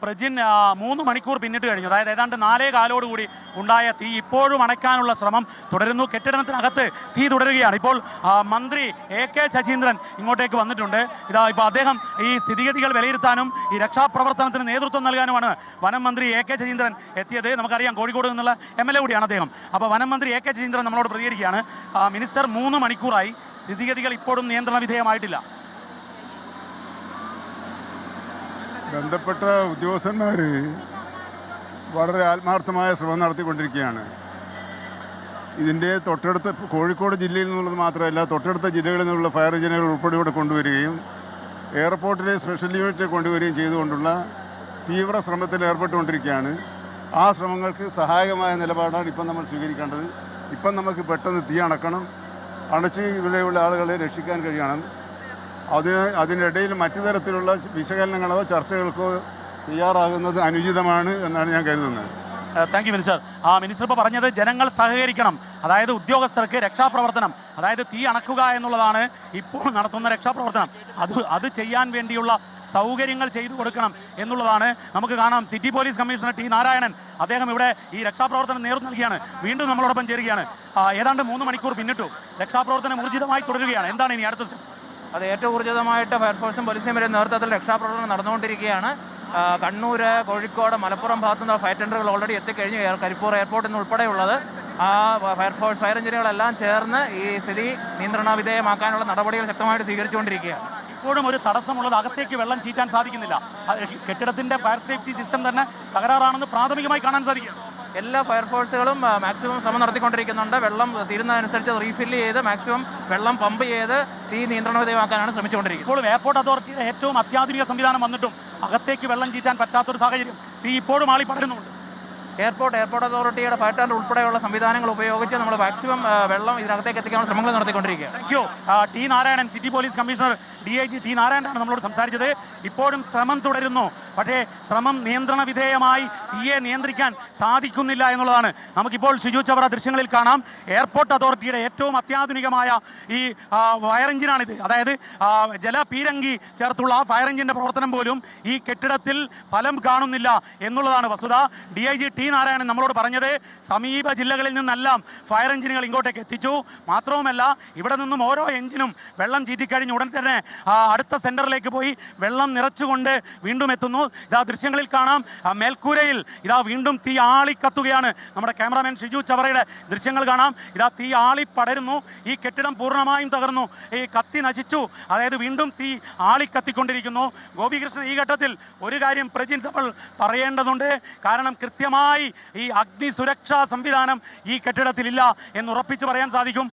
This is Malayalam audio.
പ്രജിൻ 3 മണിക്കൂർ പിന്നിട്ട് കഴിഞ്ഞു. അതായത് ഏതാണ്ട് 4:15 കൂടി ഉണ്ടായ തീ ഇപ്പോഴും അണയ്ക്കാനുള്ള ശ്രമം തുടരുന്നു. കെട്ടിടത്തിനകത്ത് തീ തുടരുകയാണ്. ഇപ്പോൾ മന്ത്രി AK ശശീന്ദ്രൻ ഇങ്ങോട്ടേക്ക് വന്നിട്ടുണ്ട്. ഇപ്പോൾ അദ്ദേഹം ഈ സ്ഥിതിഗതികൾ വിലയിരുത്താനും ഈ രക്ഷാപ്രവർത്തനത്തിന് നേതൃത്വം നൽകാനുമാണ് വനം മന്ത്രി AK ശശീന്ദ്രൻ എത്തിയത്. നമുക്കറിയാം കോഴിക്കോട് നിന്നുള്ള MLA കൂടിയാണ് അദ്ദേഹം. അപ്പോൾ വനം മന്ത്രി AK ശശീന്ദ്രൻ നമ്മളോട് പ്രതികരിക്കുകയാണ്. മിനിസ്റ്റർ 3 മണിക്കൂറായി, സ്ഥിതിഗതികൾ ഇപ്പോഴും നിയന്ത്രണ വിധേയമായിട്ടില്ല. ബന്ധപ്പെട്ട ഉദ്യോഗസ്ഥന്മാർ വളരെ ആത്മാർത്ഥമായ ശ്രമം നടത്തിക്കൊണ്ടിരിക്കുകയാണ്. ഇതിൻ്റെ തൊട്ടടുത്ത് കോഴിക്കോട് ജില്ലയിൽ നിന്നുള്ളത് മാത്രമല്ല, തൊട്ടടുത്ത ജില്ലകളിൽ നിന്നുള്ള ഫയർ എഞ്ചിനുകൾ ഉൾപ്പെടെ ഇവിടെ കൊണ്ടുവരികയും എയർപോർട്ടിലെ സ്പെഷ്യൽ യൂണിറ്റ് കൊണ്ടുവരികയും ചെയ്തുകൊണ്ടുള്ള തീവ്ര ശ്രമത്തിൽ ഏർപ്പെട്ടുകൊണ്ടിരിക്കുകയാണ്. ആ ശ്രമങ്ങൾക്ക് സഹായകമായ നിലപാടാണ് ഇപ്പം നമ്മൾ സ്വീകരിക്കേണ്ടത്. ഇപ്പം നമുക്ക് പെട്ടെന്ന് തീ അണക്കണം, അണച്ച് ഇവിടെയുള്ള ആളുകളെ രക്ഷിക്കാൻ കഴിയണം. അതിനിടയിൽ മറ്റു തരത്തിലുള്ള വിശകലനങ്ങളോ ചർച്ചകൾക്കോ തയ്യാറാകുന്നത് അനുചിതമാണ് എന്നാണ് ഞാൻ കരുതുന്നത്. Thank you minister. മിനിസ്റ്റർ ഇപ്പോൾ പറഞ്ഞത് ജനങ്ങൾ സഹകരിക്കണം, അതായത് ഉദ്യോഗസ്ഥർക്ക് രക്ഷാപ്രവർത്തനം, അതായത് തീ അണക്കുക എന്നുള്ളതാണ് ഇപ്പോൾ നടത്തുന്ന രക്ഷാപ്രവർത്തനം. അത് ചെയ്യാൻ വേണ്ടിയുള്ള സൗകര്യങ്ങൾ ചെയ്തു കൊടുക്കണം എന്നുള്ളതാണ്. നമുക്ക് കാണാം city police commissioner T Narayanan, അദ്ദേഹം ഇവിടെ ഈ രക്ഷാപ്രവർത്തനം നേതൃത്വം നൽകിയാണ്. വീണ്ടും നമ്മളോടൊപ്പം ചേരുകയാണ്. ഏതാണ്ട് 3 മണിക്കൂർ പിന്നിട്ടു, രക്ഷാപ്രവർത്തനം ഊർജിതമായി തുടരുകയാണ്. എന്താണ് ഇനി അടുത്ത? അത് ഏറ്റവും ഊർജിതമായിട്ട് ഫയർഫോഴ്സും പോലീസും വരെ നേതൃത്വത്തിൽ രക്ഷാപ്രവർത്തനം നടന്നുകൊണ്ടിരിക്കുകയാണ്. കണ്ണൂർ, കോഴിക്കോട്, മലപ്പുറം ഭാഗത്തുനിന്ന് ഫയർ ടെൻഡറുകൾ ഓൾറെഡി എത്തിക്കഴിഞ്ഞു. കരിപ്പൂർ എയർപോർട്ടിൽ നിന്ന് ഉൾപ്പെടെയുള്ളത് ഫയർ എഞ്ചിനുകളെല്ലാം ചേർന്ന് ഈ സ്ഥിതി നിയന്ത്രണ വിധേയമാക്കാനുള്ള നടപടികൾ ശക്തമായിട്ട് സ്വീകരിച്ചുകൊണ്ടിരിക്കുകയാണ്. ഇപ്പോഴും ഒരു തടസ്സമുള്ളത്, അകത്തേക്ക് വെള്ളം ചീറ്റാൻ സാധിക്കുന്നില്ല. കെട്ടിടത്തിന്റെ ഫയർ സേഫ്റ്റി സിസ്റ്റം തന്നെ തകരാറാണെന്ന് പ്രാഥമികമായി കാണാൻ സാധിക്കും. എല്ലാ ഫയർഫോഴ്സുകളും മാക്സിമം ശ്രമം നടത്തിക്കൊണ്ടിരിക്കുന്നുണ്ട്. വെള്ളം തീരുന്നതനുസരിച്ച് റീഫില്ല് ചെയ്ത് മാക്സിമം വെള്ളം പമ്പ് ചെയ്ത് തീ നിയന്ത്രണ വിധേയമാക്കാനാണ് ശ്രമിച്ചുകൊണ്ടിരിക്കുന്നത്. ഇപ്പോൾ എയർപോർട്ട് അതോറിറ്റിയുടെ ഏറ്റവും അത്യാധുനിക സംവിധാനം വന്നിട്ടും അകത്തേക്ക് വെള്ളം ചീറ്റാൻ പറ്റാത്തൊരു സാഹചര്യം, തീ ഇപ്പോഴും ആളി പടരുന്നുണ്ട്. എയർപോർട്ട് അതോറിറ്റിയുടെ ഫയർ ടെൻഡർ ഉൾപ്പെടെയുള്ള സംവിധാനങ്ങൾ ഉപയോഗിച്ച് നമ്മൾ മാക്സിമം വെള്ളം ഇതിനകത്തേക്ക് എത്തിക്കാനുള്ള ശ്രമങ്ങൾ നടത്തിക്കൊണ്ടിരിക്കുകയാണ്. Thank you. T Narayanan, city police commissioner DIG T നാരായണനാണ് നമ്മളോട് സംസാരിച്ചത്. ഇപ്പോഴും ശ്രമം തുടരുന്നു, പക്ഷേ ശ്രമം നിയന്ത്രണ വിധേയമായി തീയെ നിയന്ത്രിക്കാൻ സാധിക്കുന്നില്ല എന്നുള്ളതാണ്. നമുക്കിപ്പോൾ ഷിജു ചവറ ദൃശ്യങ്ങളിൽ കാണാം. എയർപോർട്ട് അതോറിറ്റിയുടെ ഏറ്റവും അത്യാധുനികമായ ഈ ഫയർ എഞ്ചിനാണിത്. അതായത് ജലപീരങ്കി ചേർത്തുള്ള ഫയർ എഞ്ചിൻ്റെ പ്രവർത്തനം പോലും ഈ കെട്ടിടത്തിൽ ഫലം കാണുന്നില്ല എന്നുള്ളതാണ് വസ്തുത. DIG T നാരായണൻ നമ്മളോട് പറഞ്ഞത് സമീപ ജില്ലകളിൽ നിന്നെല്ലാം ഫയർ എഞ്ചിനുകൾ ഇങ്ങോട്ടേക്ക് എത്തിച്ചു. മാത്രവുമല്ല, ഇവിടെ നിന്നും ഓരോ എഞ്ചിനും വെള്ളം ചീറ്റിക്കഴിഞ്ഞ് ഉടൻ തന്നെ അടുത്ത സെന്ററിലേക്ക് പോയി വെള്ളം നിറച്ചുകൊണ്ട് വീണ്ടും എത്തുന്നു. ദൃശ്യങ്ങളിൽ കാണാം, മേൽക്കൂരയിൽ വീണ്ടും തീ ആളിക്കത്തുകയാണ്. നമ്മുടെ ക്യാമറാമാൻ ഷിജു ചവറയുടെ ദൃശ്യങ്ങൾ കാണാം. തീ ആളി പടരുന്നു. ഈ കെട്ടിടം പൂർണ്ണമായും തകർന്നു, ഈ കത്തി നശിച്ചു. അതായത് വീണ്ടും തീ ആളിക്കത്തിക്കൊണ്ടിരിക്കുന്നു. ഗോപികൃഷ്ണൻ, ഈ ഘട്ടത്തിൽ ഒരു കാര്യം പ്രജിൻ നമ്മൾ പറയേണ്ടതുണ്ട്. കാരണം കൃത്യമായി ഈ അഗ്നി സുരക്ഷാ സംവിധാനം ഈ കെട്ടിടത്തിലില്ല എന്ന് ഉറപ്പിച്ച് പറയാൻ സാധിക്കും.